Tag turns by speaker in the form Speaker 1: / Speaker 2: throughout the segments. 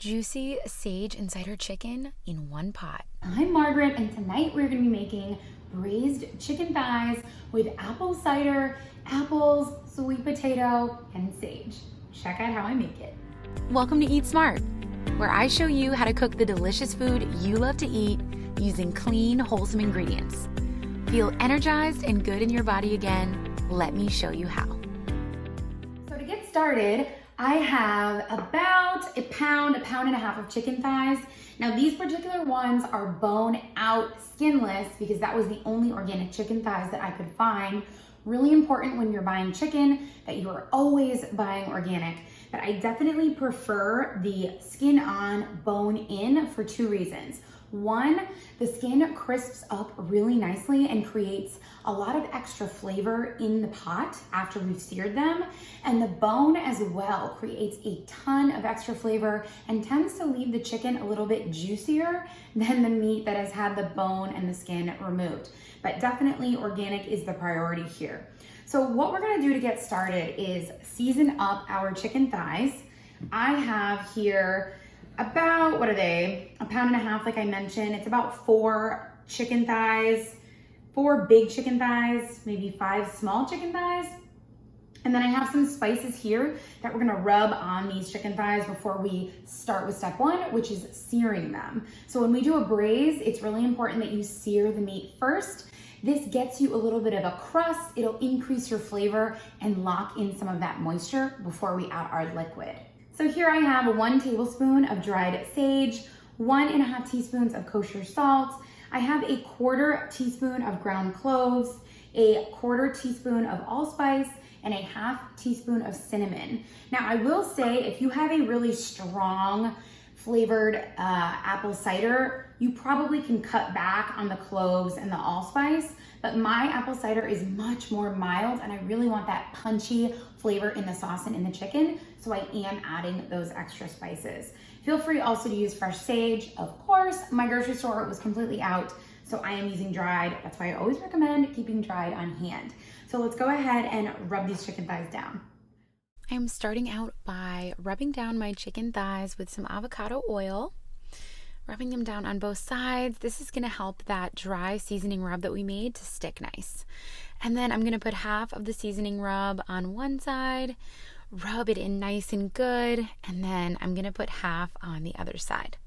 Speaker 1: juicy sage and cider chicken in one pot.
Speaker 2: I'm Margaret, and tonight we're going to be making braised chicken thighs with apple cider, apples, sweet potato, and sage. Check out how I make it.
Speaker 1: Welcome to Eat Smart, where I show you how to cook the delicious food you love to eat using clean, wholesome ingredients. Feel energized and good in your body again? Let me show you how.
Speaker 2: So to get started, I have about a pound and a half of chicken thighs. Now these particular ones are bone out, skinless, because that was the only organic chicken thighs that I could find. Really important when you're buying chicken that you are always buying organic. But I definitely prefer the skin on, bone in for two reasons. One, the skin crisps up really nicely and creates a lot of extra flavor in the pot after we've seared them. And the bone as well creates a ton of extra flavor and tends to leave the chicken a little bit juicier than the meat that has had the bone and the skin removed. But definitely organic is the priority here. So what we're gonna do to get started is season up our chicken thighs. I have here about, what are they? A pound and a half, like I mentioned. It's about 4 chicken thighs, 4 big chicken thighs, maybe 5 small chicken thighs. And then I have some spices here that we're gonna rub on these chicken thighs before we start with step 1, which is searing them. So when we do a braise, it's really important that you sear the meat first. This gets you a little bit of a crust. It'll increase your flavor and lock in some of that moisture before we add our liquid. So here I have 1 tablespoon of dried sage, 1.5 teaspoons of kosher salt. I have a 1/4 teaspoon of ground cloves, a 1/4 teaspoon of allspice, and a 1/2 teaspoon of cinnamon. Now I will say, if you have a really strong flavored apple cider, you probably can cut back on the cloves and the allspice, but my apple cider is much more mild and I really want that punchy flavor in the sauce and in the chicken, so I am adding those extra spices. Feel free also to use fresh sage. Of course, my grocery store was completely out, so I am using dried. That's why I always recommend keeping dried on hand. So let's go ahead and rub these chicken thighs down.
Speaker 1: I'm starting out by rubbing down my chicken thighs with some avocado oil, rubbing them down on both sides. This is gonna help that dry seasoning rub that we made to stick nice. And then I'm gonna put half of the seasoning rub on one side, rub it in nice and good, and then I'm gonna put half on the other side.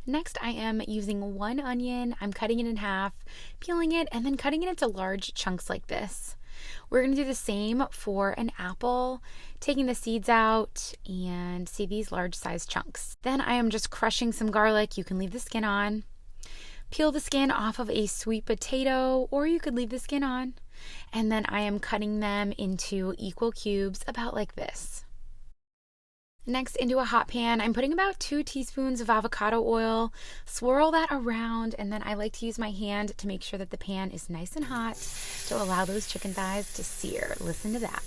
Speaker 1: Next, I am using 1 onion. I'm cutting it in half, peeling it, and then cutting it into large chunks like this. We're gonna do the same for an apple, taking the seeds out and see these large size chunks. Then I am just crushing some garlic. You can leave the skin on. Peel the skin off of a sweet potato, or you could leave the skin on. And then I am cutting them into equal cubes, about like this. Next, into a hot pan, I'm putting about 2 teaspoons of avocado oil, swirl that around, and then I like to use my hand to make sure that the pan is nice and hot to allow those chicken thighs to sear. Listen to that.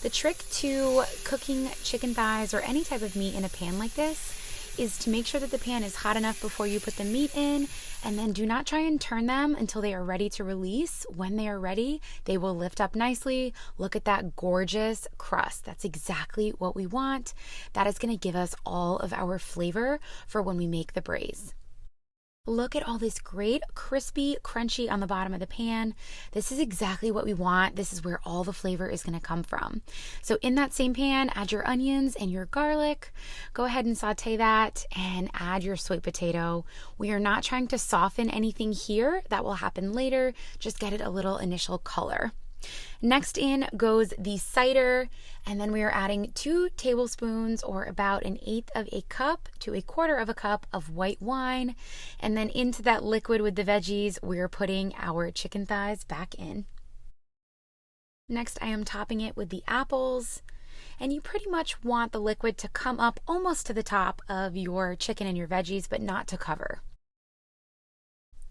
Speaker 1: The trick to cooking chicken thighs or any type of meat in a pan like this is to make sure that the pan is hot enough before you put the meat in, and then do not try and turn them until they are ready to release. When they are ready, they will lift up nicely. Look at that gorgeous crust. That's exactly what we want. That is going to give us all of our flavor for when we make the braise. Look at all this great crispy, crunchy on the bottom of the pan. This is exactly what we want. This is where all the flavor is going to come from. So in that same pan, add your onions and your garlic. Go ahead and saute that and add your sweet potato. We are not trying to soften anything here. That will happen later. Just get it a little initial color. Next in goes the cider, and then we are adding 2 tablespoons or about 1/8 of a cup to 1/4 of a cup of white wine. And then into that liquid with the veggies, we're putting our chicken thighs back in. Next, I am topping it with the apples, and you pretty much want the liquid to come up almost to the top of your chicken and your veggies, but not to cover.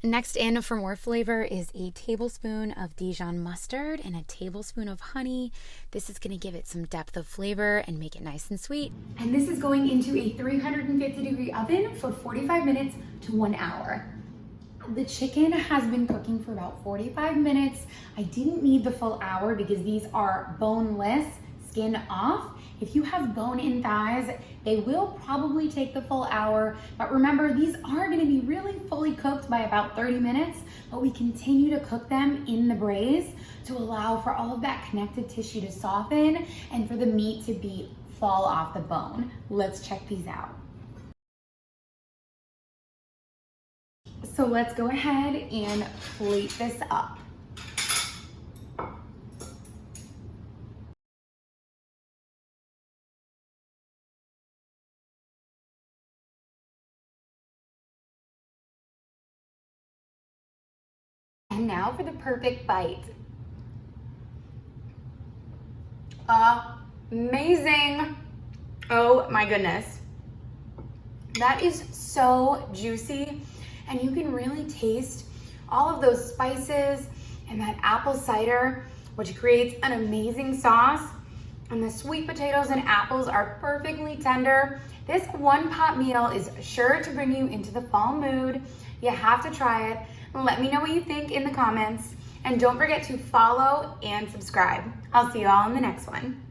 Speaker 1: Next in for more flavor is a tablespoon of Dijon mustard and a tablespoon of honey. This is going to give it some depth of flavor and make it nice and sweet.
Speaker 2: And this is going into a 350-degree oven for 45 minutes to 1 hour. The chicken has been cooking for about 45 minutes. I didn't need the full hour because these are boneless, skin off. If you have bone-in thighs, they will probably take the full hour, but remember, these are gonna be really fully cooked by about 30 minutes, but we continue to cook them in the braise to allow for all of that connective tissue to soften and for the meat to fall off the bone. Let's check these out. So let's go ahead and plate this up. And now for the perfect bite. Amazing. Oh my goodness. That is so juicy, and you can really taste all of those spices and that apple cider, which creates an amazing sauce. And the sweet potatoes and apples are perfectly tender. This one pot meal is sure to bring you into the fall mood. You have to try it. Let me know what you think in the comments. And don't forget to follow and subscribe. I'll see you all in the next one.